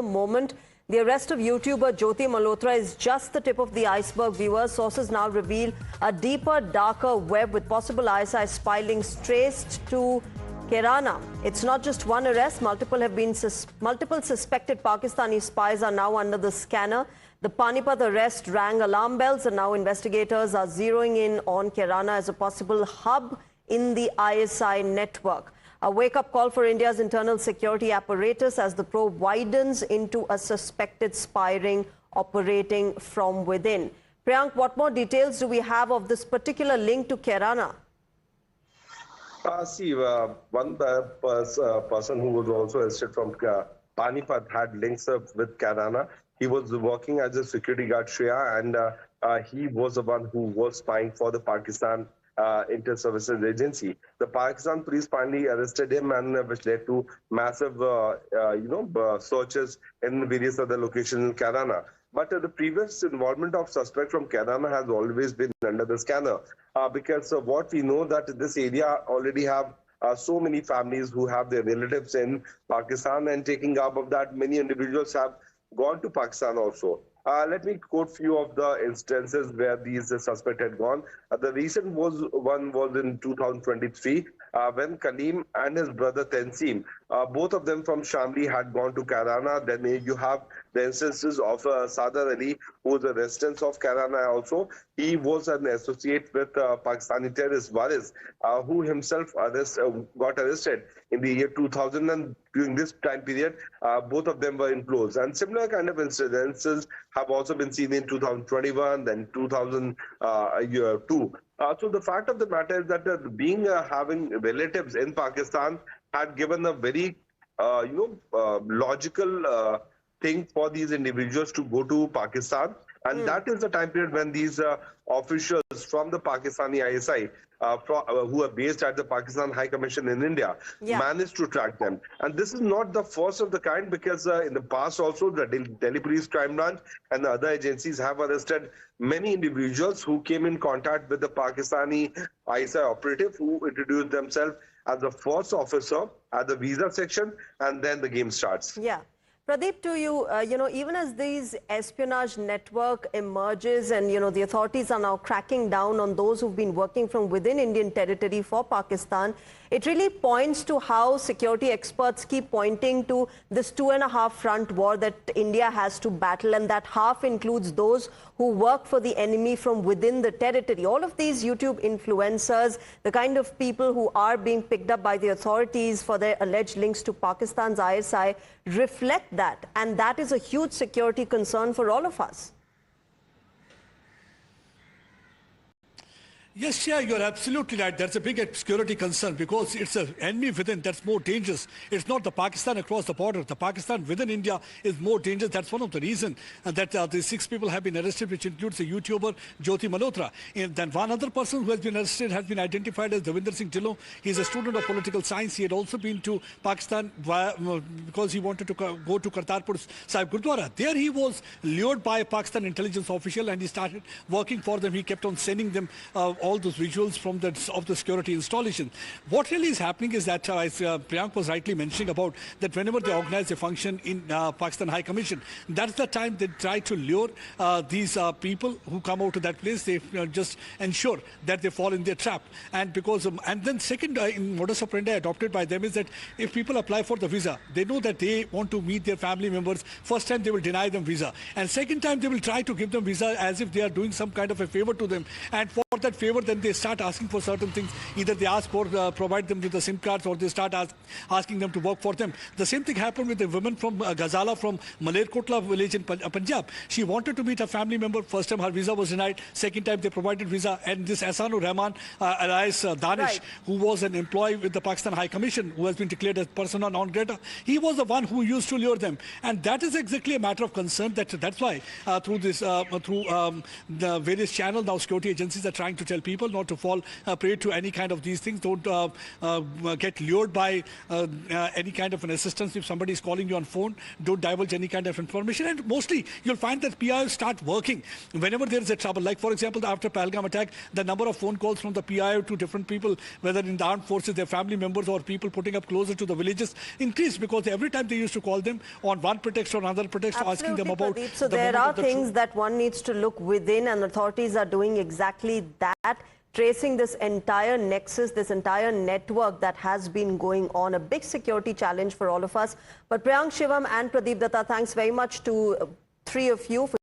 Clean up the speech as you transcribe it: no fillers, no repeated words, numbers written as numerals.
moment. The arrest of YouTuber Jyoti Malhotra is just the tip of the iceberg, viewers. Sources now reveal a deeper, darker web with possible ISI spy links traced to Kairana. It's not just one arrest. Multiple suspected Pakistani spies are now under the scanner. The Panipat arrest rang alarm bells, and now investigators are zeroing in on Kairana as a possible hub in the ISI network. A wake-up call for India's internal security apparatus as the probe widens into a suspected spy ring operating from within. Priyank, what more details do we have of this particular link to Kairana? One person who was also arrested from Panipat had links up with Kairana. He was working as a security guard, Shreya, and he was the one who was spying for the Pakistan Inter-Services Agency. The Pakistan police finally arrested him, and which led to massive, searches in various other locations in Kairana. But the previous involvement of suspect from Kairana has always been under the scanner, because what we know that this area already have so many families who have their relatives in Pakistan, and taking up of that, many individuals have gone to Pakistan also. Let me quote few of the instances where these suspects had gone. The recent one was in 2023 when Kaleem and his brother Tanseem, both of them from Shamli, had gone to Kairana. Then you have the instances of Sadar Ali, who was a resident of Kairana also. He was an associate with Pakistani terrorist Waris, who himself got arrested in the year 2000, and during this time period, both of them were in close. And similar kind of incidences have also been seen in 2021, then 2002. So the fact of the matter is that having relatives in Pakistan had given a very logical thing for these individuals to go to Pakistan. And that is the time period when these officials from the Pakistani ISI, who are based at the Pakistan High Commission in India, managed to track them. And this is not the first of the kind, because in the past also the Delhi Police Crime Branch and the other agencies have arrested many individuals who came in contact with the Pakistani ISI operative, who introduced themselves as the first officer at the visa section, and then the game starts. Yeah. Pradeep, to you, even as these espionage network emerges and, the authorities are now cracking down on those who've been working from within Indian territory for Pakistan, it really points to how security experts keep pointing to this 2.5 front war that India has to battle, and that half includes those who work for the enemy from within the territory. All of these YouTube influencers, the kind of people who are being picked up by the authorities for their alleged links to Pakistan's ISI, reflect that, and that is a huge security concern for all of us. Yes, yeah, you're absolutely right. That's a big security concern, because it's an enemy within that's more dangerous. It's not the Pakistan across the border. The Pakistan within India is more dangerous. That's one of the reasons that the 6 people have been arrested, which includes the YouTuber Jyoti Malhotra. And then one other person who has been arrested has been identified as Davinder Singh Dhillon. He's a student of political science. He had also been to Pakistan because he wanted to go to Kartarpur Sahib Gurdwara. There he was lured by a Pakistan intelligence official, and he started working for them. He kept on sending them all those visuals from the security installation. What really is happening is that, as Priyank was rightly mentioning about, that whenever they organize a function in Pakistan High Commission, that's the time they try to lure these people who come out to that place. They just ensure that they fall in their trap. And because and then second in modus operandi adopted by them is that if people apply for the visa, they know that they want to meet their family members. First time they will deny them visa, and second time they will try to give them visa as if they are doing some kind of a favor to them. And for that favor, then they start asking for certain things. Either they ask for provide them with the SIM cards, or they start asking them to work for them. The same thing happened with a woman from Ghazala from Malerkotla village in Punjab. She wanted to meet a family member. First time her visa was denied. Second time they provided visa. And this Ahsanur Rahman alias Danish, who was an employee with the Pakistan High Commission, who has been declared as persona non grata, he was the one who used to lure them. And that is exactly a matter of concern. That's why through the various channels now security agencies are trying to tell people not to fall prey to any kind of these things. Don't get lured by any kind of an assistance if somebody is calling you on phone. Don't divulge any kind of information. And mostly, you'll find that PIOs start working whenever there is a trouble. Like, for example, after Pahalgam attack, the number of phone calls from the PIO to different people, whether in the armed forces, their family members or people putting up closer to the villages, increased because every time they used to call them on one pretext or another pretext, Absolutely, asking them about. Pradeep. So there are things that one needs to look within, and authorities are doing exactly that, tracing this entire nexus, this entire network that has been going on. A big security challenge for all of us. But Priyank, Shivam and Pradeep Datta, thanks very much to three of you for